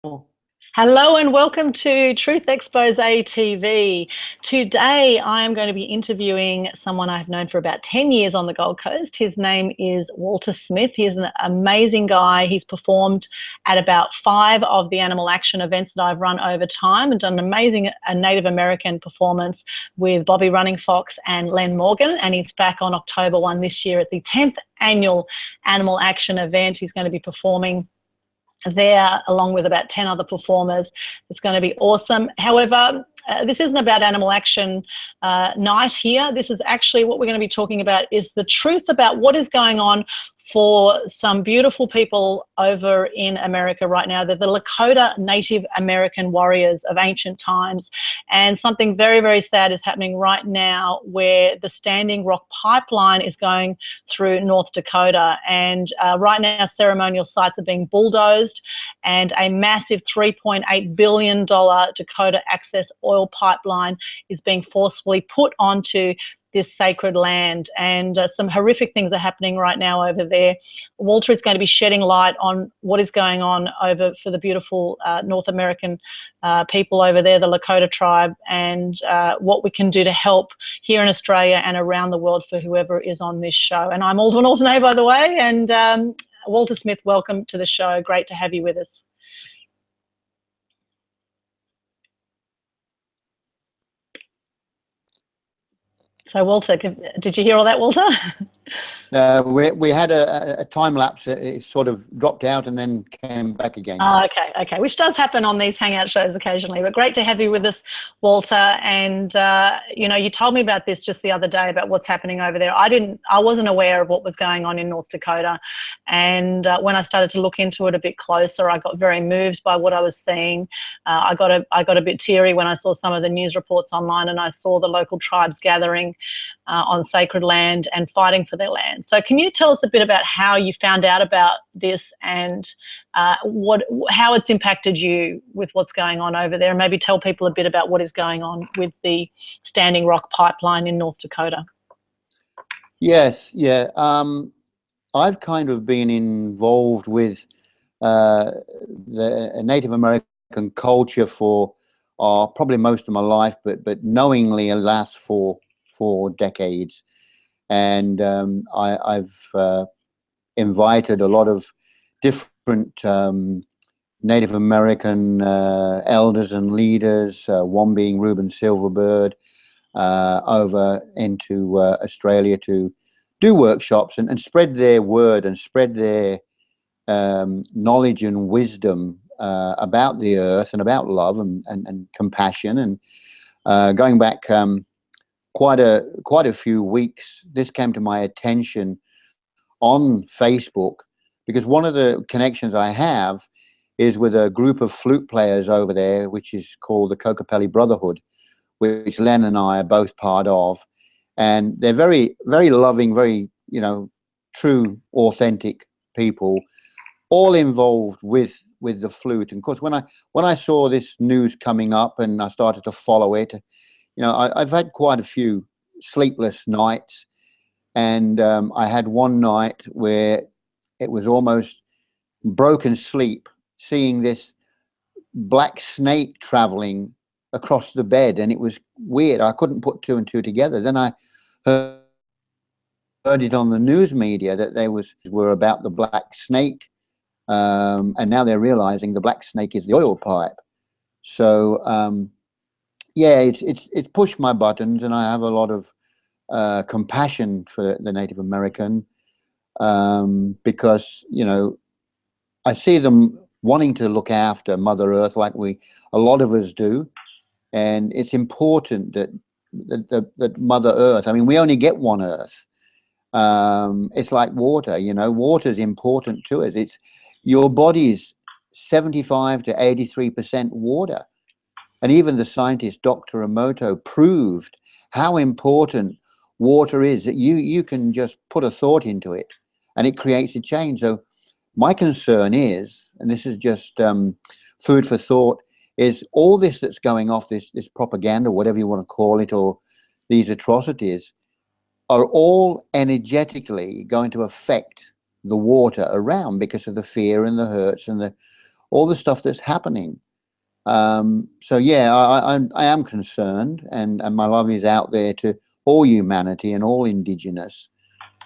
Hello and welcome to Truth Xpose TV. Today I am going to be interviewing someone I've known for about 10 years on the Gold Coast. His name is Walter Smith. He is an amazing guy. He's performed at about 5 of the animal action events that I've run over time and done an amazing Native American performance with Bobby Running Fox and Len Morgan, and he's back on October 1 this year at the 10th annual animal action event. He's going to be performing there along with about 10 other performers. It's going to be awesome. However, this isn't about animal action night here. This is actually what we're going to be talking about is the truth about what is going on for some beautiful people over in America right now. They're the Lakota Native American warriors of ancient times. And something very, very sad is happening right now where the Standing Rock Pipeline is going through North Dakota. And right now, ceremonial sites are being bulldozed, and a massive $3.8 billion Dakota Access oil pipeline is being forcefully put onto this sacred land, and some horrific things are happening right now over there. Walter is going to be shedding light on what is going on over for the beautiful North American people over there, the Lakota tribe, and what we can do to help here in Australia and around the world for whoever is on this show. And I'm Aldwyn Altuney, by the way, and Walter Smith, welcome to the show. Great to have you with us. So Walter, did you hear all that, Walter? We had a time lapse. It sort of dropped out and then came back again. Oh, okay, which does happen on these hangout shows occasionally, but great to have you with us, Walter. And you know, you told me about this just the other day about what's happening over there. I wasn't aware of what was going on in North Dakota, and when I started to look into it a bit closer, I got very moved by what I was seeing. I got a bit teary when I saw some of the news reports online, and I saw the local tribes gathering on sacred land and fighting for their land. So can you tell us a bit about how you found out about this and how it's impacted you with what's going on over there, and maybe tell people a bit about what is going on with the Standing Rock Pipeline in North Dakota? Yes, yeah. I've kind of been involved with the Native American culture for probably most of my life, but knowingly the last four decades. And I've invited a lot of different Native American elders and leaders, one being Reuben Silverbird, over into Australia to do workshops and spread their word and spread their knowledge and wisdom about the earth and about love and compassion. And going back quite a few weeks, this came to my attention on Facebook, because one of the connections I have is with a group of flute players over there, which is called the Kokopelli Brotherhood, which Len and I are both part of. And they're very, very loving, very, true, authentic people, all involved with the flute. And of course, when I saw this news coming up and I started to follow it, I've had quite a few sleepless nights, and I had one night where it was almost broken sleep, seeing this black snake traveling across the bed, and it was weird. I couldn't put two and two together. Then I heard it on the news media that they were about the black snake, and now they're realizing the black snake is the oil pipe. So yeah, it's pushed my buttons, and I have a lot of compassion for the Native American, because I see them wanting to look after Mother Earth like a lot of us do, and it's important that Mother Earth. I mean, we only get one Earth. It's like water. Water is important to us. Your body's 75 to 83% water. And even the scientist, Dr. Emoto, proved how important water is, that you can just put a thought into it and it creates a change. So my concern is, and this is just food for thought, is all this that's going off, this propaganda, whatever you want to call it, or these atrocities, are all energetically going to affect the water around because of the fear and the hurts and all the stuff that's happening. So yeah, I am concerned, and my love is out there to all humanity and all indigenous.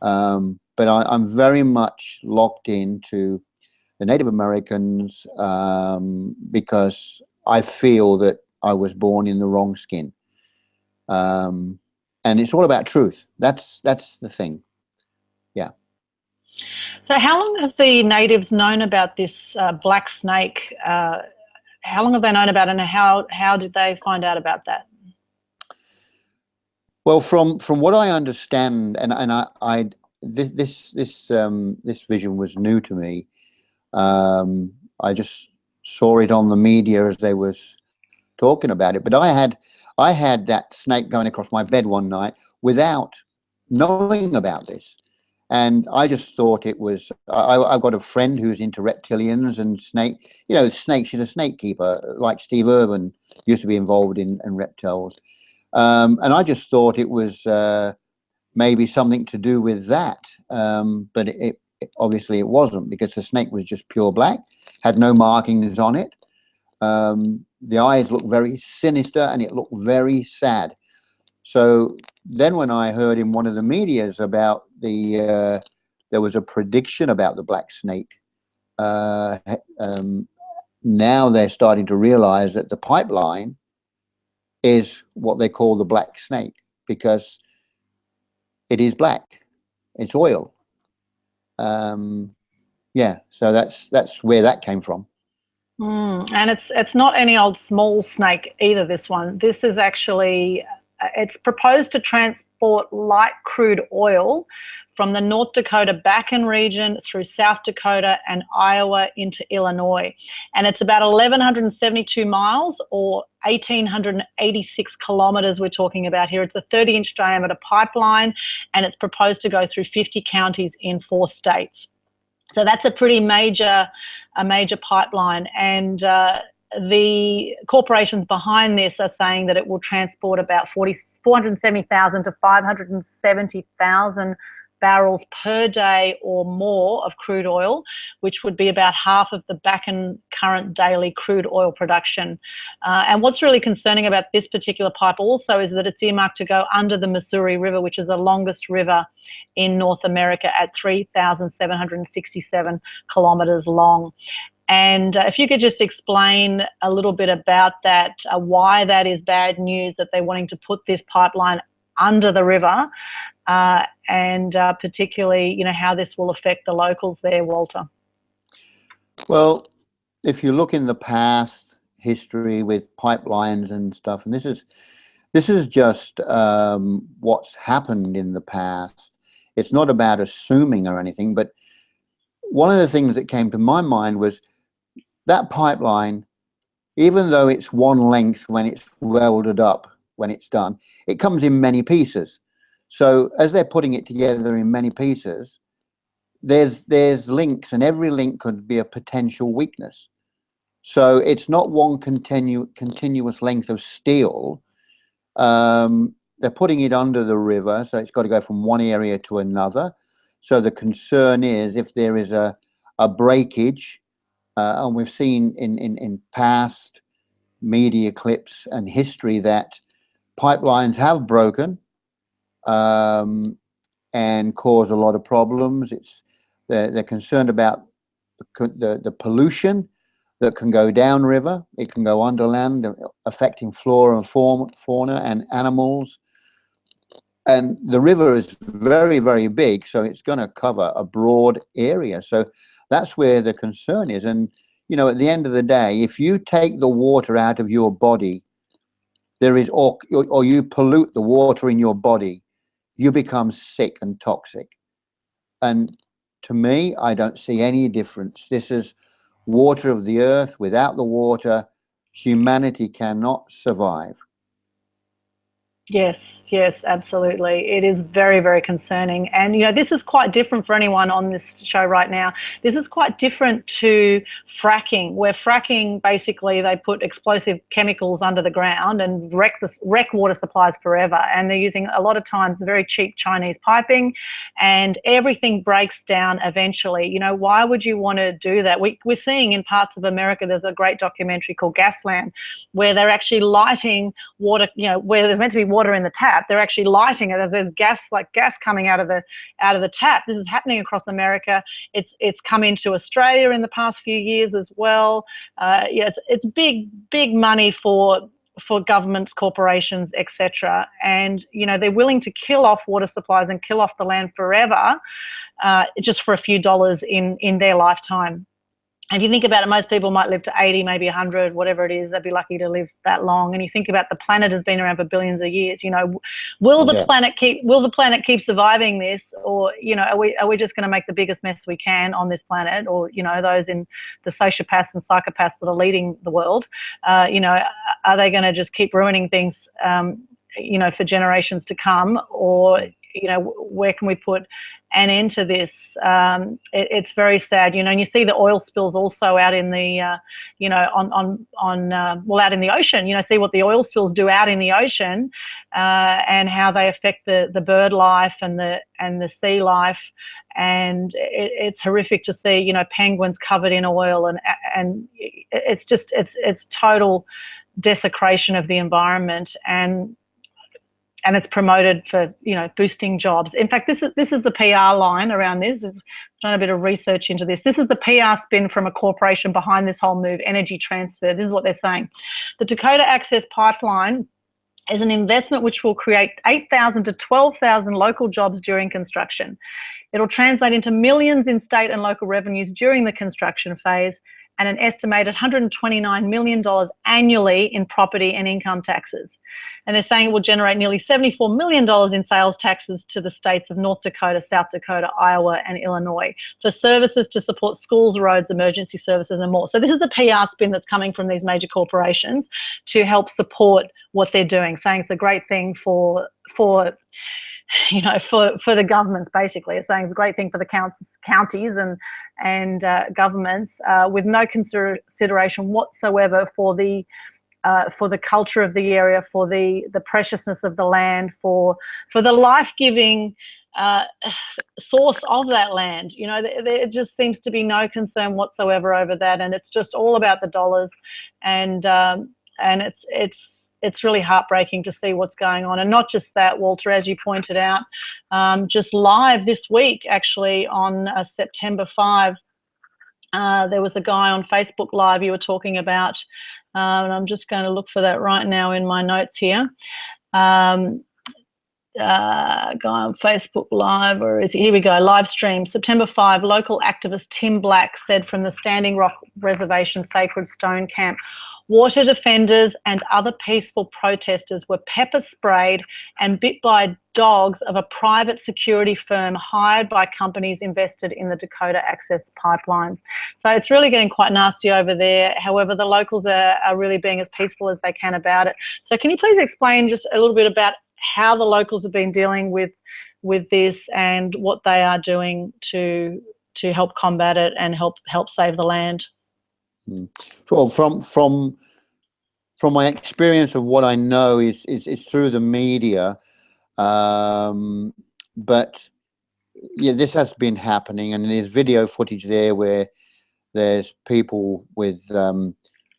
But I'm very much locked into the Native Americans, because I feel that I was born in the wrong skin. And it's all about truth. That's the thing. Yeah. So how long have the natives known about this black snake? How long have they known about it, and how did they find out about that? Well, from what I understand, and this vision was new to me. I just saw it on the media as they was talking about it. But I had that snake going across my bed one night without knowing about this. And I just thought it was, I've got a friend who's into reptilians and snake, snakes. She's a snake keeper, like Steve Irwin used to be involved in reptiles. And I just thought it was maybe something to do with that. But obviously it wasn't, because the snake was just pure black, had no markings on it. The eyes looked very sinister and it looked very sad. So then when I heard in one of the medias about there was a prediction about the black snake, now they're starting to realize that the pipeline is what they call the black snake, because it is black. It's oil. Yeah, so that's where that came from. And it's not any old small snake either, this one. This is actually, it's proposed to transport light crude oil from the North Dakota Bakken region through South Dakota and Iowa into Illinois. And it's about 1,172 miles, or 1,886 kilometers we're talking about here. It's a 30-inch diameter pipeline, and it's proposed to go through 50 counties in 4 states. So that's a pretty major pipeline, and the corporations behind this are saying that it will transport about 470,000 to 570,000 barrels per day or more of crude oil, which would be about half of the Bakken current daily crude oil production. And what's really concerning about this particular pipe also is that it's earmarked to go under the Missouri River, which is the longest river in North America at 3,767 kilometers long. And if you could just explain a little bit about that, why that is bad news, that they're wanting to put this pipeline under the river, and particularly, how this will affect the locals there, Walter. Well, if you look in the past history with pipelines and stuff, and this is just what's happened in the past. It's not about assuming or anything, but one of the things that came to my mind was that pipeline, even though it's one length when it's welded up, when it's done, it comes in many pieces. So as they're putting it together in many pieces, there's links, and every link could be a potential weakness. So it's not one continuous length of steel. They're putting it under the river, so it's got to go from one area to another. So the concern is if there is a breakage, and we've seen in past media clips and history that pipelines have broken and cause a lot of problems. They're concerned about the pollution that can go downriver. It can go underland, affecting flora and fauna and animals. And the river is very, very big, so it's going to cover a broad area. So that's where the concern is. And, at the end of the day, if you take the water out of your body, or you pollute the water in your body, you become sick and toxic. And to me, I don't see any difference. This is water of the earth. Without the water, humanity cannot survive. Yes, yes, absolutely. It is very, very concerning. And, this is quite different for anyone on this show right now. This is quite different to fracking, where fracking, basically, they put explosive chemicals under the ground and wreck water supplies forever. And they're using, a lot of times, very cheap Chinese piping, and everything breaks down eventually. Why would you want to do that? We're seeing in parts of America, there's a great documentary called Gasland, where they're actually lighting water, where there's meant to be water in the tap, they're actually lighting it as there's gas coming out of the tap. This is happening across America. It's come into Australia in the past few years as well. It's big money for governments, corporations, etc. And they're willing to kill off water supplies and kill off the land forever, just for a few dollars in their lifetime. If you think about it, most people might live to 80, maybe 100, whatever it is. They'd be lucky to live that long. And you think about, the planet has been around for billions of years. Will the planet keep surviving this, or are we just going to make the biggest mess we can on this planet? Or those in the sociopaths and psychopaths that are leading the world, are they going to just keep ruining things, for generations to come? Or where can we put an end to this? It's very sad, and you see the oil spills also out in the, out in the ocean. See what the oil spills do out in the ocean, and how they affect the bird life and the sea life. And it's horrific to see, penguins covered in oil, and it's just it's total desecration of the environment. And it's promoted for, boosting jobs. In fact, this is the PR line around this. I've done a bit of research into this. This is the PR spin from a corporation behind this whole move, Energy Transfer. This is what they're saying. The Dakota Access pipeline is an investment which will create 8,000 to 12,000 local jobs during construction. It'll translate into millions in state and local revenues during the construction phase, and an estimated $129 million annually in property and income taxes. And they're saying it will generate nearly $74 million in sales taxes to the states of North Dakota, South Dakota, Iowa, and Illinois for services to support schools, roads, emergency services, and more. So this is the PR spin that's coming from these major corporations to help support what they're doing, saying it's a great thing for the governments. Basically, it's saying it's a great thing for the counties and governments, with no consideration whatsoever for the culture of the area, for the preciousness of the land, for the life-giving source of that land. There just seems to be no concern whatsoever over that, and it's just all about the dollars. And it's really heartbreaking to see what's going on. And not just that, Walter, as you pointed out, just live this week, actually, on September 5, there was a guy on Facebook Live you were talking about, and I'm just going to look for that right now in my notes here. Guy on Facebook Live, or is he? Here we go, live stream. September 5, local activist Tim Black said from the Standing Rock Reservation Sacred Stone Camp, water defenders and other peaceful protesters were pepper sprayed and bit by dogs of a private security firm hired by companies invested in the Dakota Access pipeline. So it's really getting quite nasty over there. However, the locals are really being as peaceful as they can about it. So can you please explain just a little bit about how the locals have been dealing with this, and what they are doing to help combat it and help save the land? Well, from my experience of what I know is through the media, but yeah, this has been happening, and there's video footage there where there's people with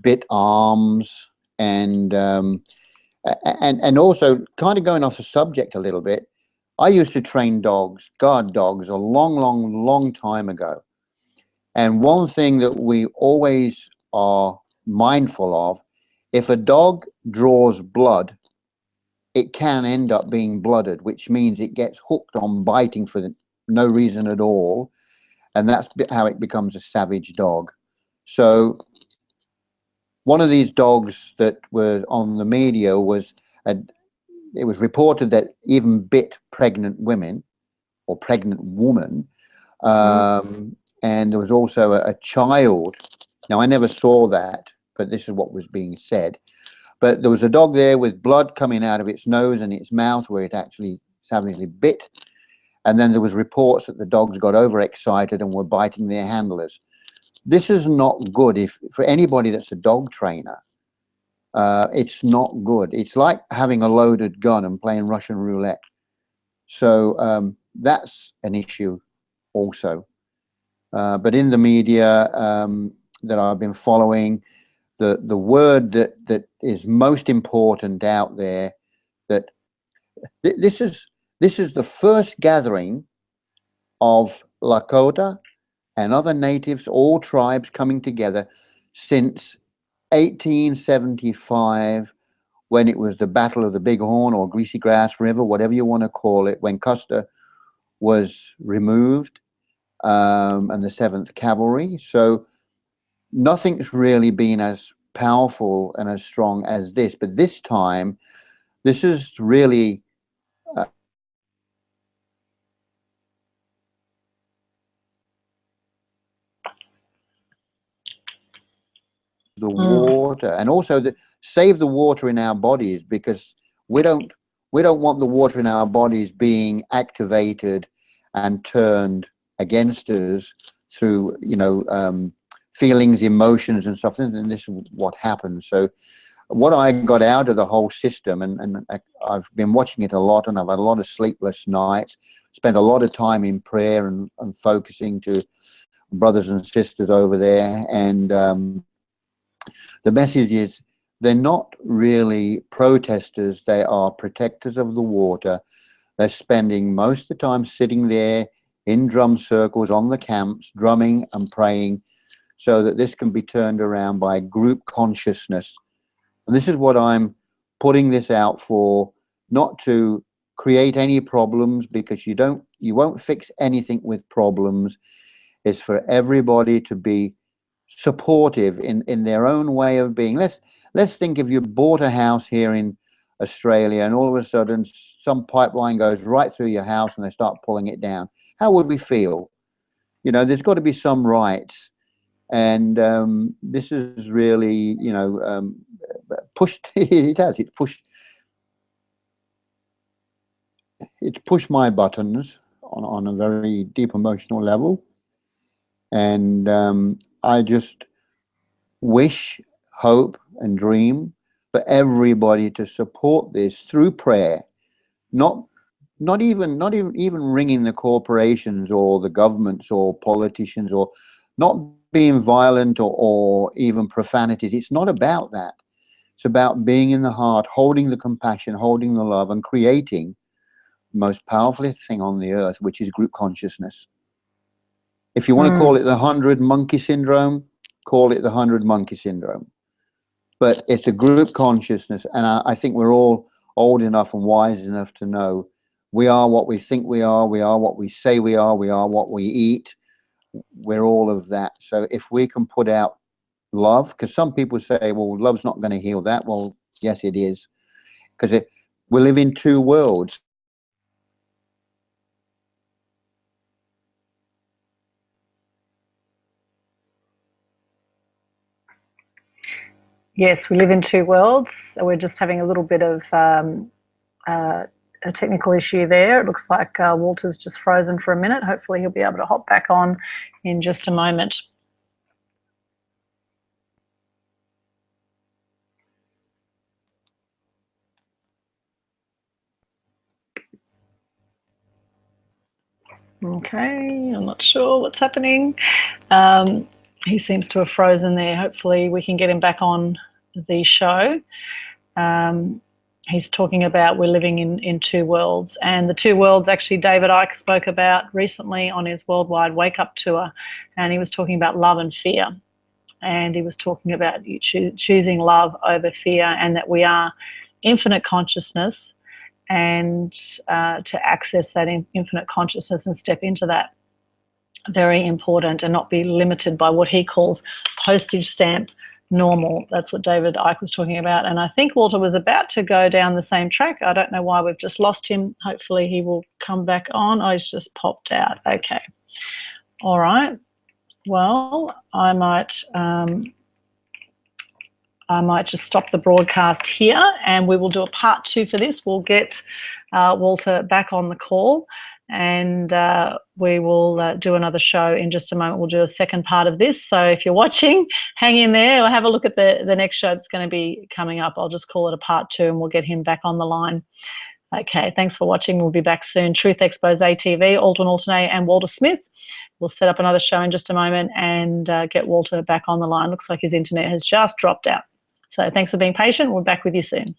bit arms, and also, kind of going off the subject a little bit, I used to train dogs, guard dogs, a long time ago. And one thing that we always are mindful of, if a dog draws blood, it can end up being blooded, which means it gets hooked on biting for no reason at all. And that's how it becomes a savage dog. So one of these dogs that was on the media it was reported that even bit pregnant women or pregnant woman. And there was also a child. Now, I never saw that, but this is what was being said. But there was a dog there with blood coming out of its nose and its mouth where it actually savagely bit. And then there was reports that the dogs got overexcited and were biting their handlers. This is not good for anybody that's a dog trainer. It's not good. It's like having a loaded gun and playing Russian roulette. So that's an issue also. But in the media that I've been following, the word that is most important out there, that this is the first gathering of Lakota and other natives, all tribes coming together since 1875, when it was the Battle of the Bighorn or Greasy Grass River, whatever you want to call it, when Custer was removed, and the 7th Cavalry. So nothing's really been as powerful and as strong as this. But this time, this is really the water, and also save the water in our bodies, because we don't want the water in our bodies being activated and turned against us through, you know, feelings, emotions and stuff. And this is what happens. So what I got out of the whole system, and I've been watching it a lot, and I've had a lot of sleepless nights, spent a lot of time in prayer and focusing to brothers and sisters over there. And the message is, they're not really protesters, they are protectors of the water. They're spending most of the time sitting there in drum circles on the camps, drumming and praying, so that this can be turned around by group consciousness. And this is what I'm putting this out for, not to create any problems, because you won't fix anything with problems. It's for everybody to be supportive in their own way of being. Let's think, if you bought a house here in Australia and all of a sudden some pipeline goes right through your house and they start pulling it down. How would we feel? You know, there's got to be some rights. And this is really, you know, pushed. It's pushed my buttons on a very deep emotional level. And I just wish, hope and dream for everybody to support this through prayer, not even ringing the corporations or the governments or politicians, or not being violent or even profanities. It's not about that. It's about being in the heart, holding the compassion, holding the love, and creating the most powerful thing on the earth, which is group consciousness. If you want to call it the 100 monkey syndrome, call it the 100 monkey syndrome. But it's a group consciousness, and I think we're all old enough and wise enough to know we are what we think we are what we say we are what we eat. We're all of that. So if we can put out love, because some people say, well, love's not going to heal that. Well, yes, it is, because we live in two worlds. Yes, we live in two worlds. We're just having a little bit of a technical issue there. It looks like Walter's just frozen for a minute. Hopefully he'll be able to hop back on in just a moment. Okay, I'm not sure what's happening. He seems to have frozen there. Hopefully we can get him back on the show. He's talking about we're living in two worlds, and the two worlds actually David Icke spoke about recently on his worldwide wake up tour, and he was talking about love and fear, and he was talking about choosing love over fear, and that we are infinite consciousness, and to access that infinite consciousness and step into that, very important, and not be limited by what he calls postage stamp normal. That's what David Icke was talking about. And I think Walter was about to go down the same track. I don't know why we've just lost him. Hopefully he will come back on. Oh, he's just popped out. Okay. All right. Well, I might I might just stop the broadcast here, and we will do a part 2 for this. We'll get Walter back on the call, and we will do another show in just a moment. We'll do a second part of this. So if you're watching, hang in there or have a look at the next show that's going to be coming up. I'll just call it a part 2, and we'll get him back on the line. Okay, thanks for watching. We'll be back soon. Truth Xpose TV, Aldwyn Altuney and Walter Smith. We'll set up another show in just a moment and get Walter back on the line. Looks like his internet has just dropped out. So thanks for being patient. We're back with you soon.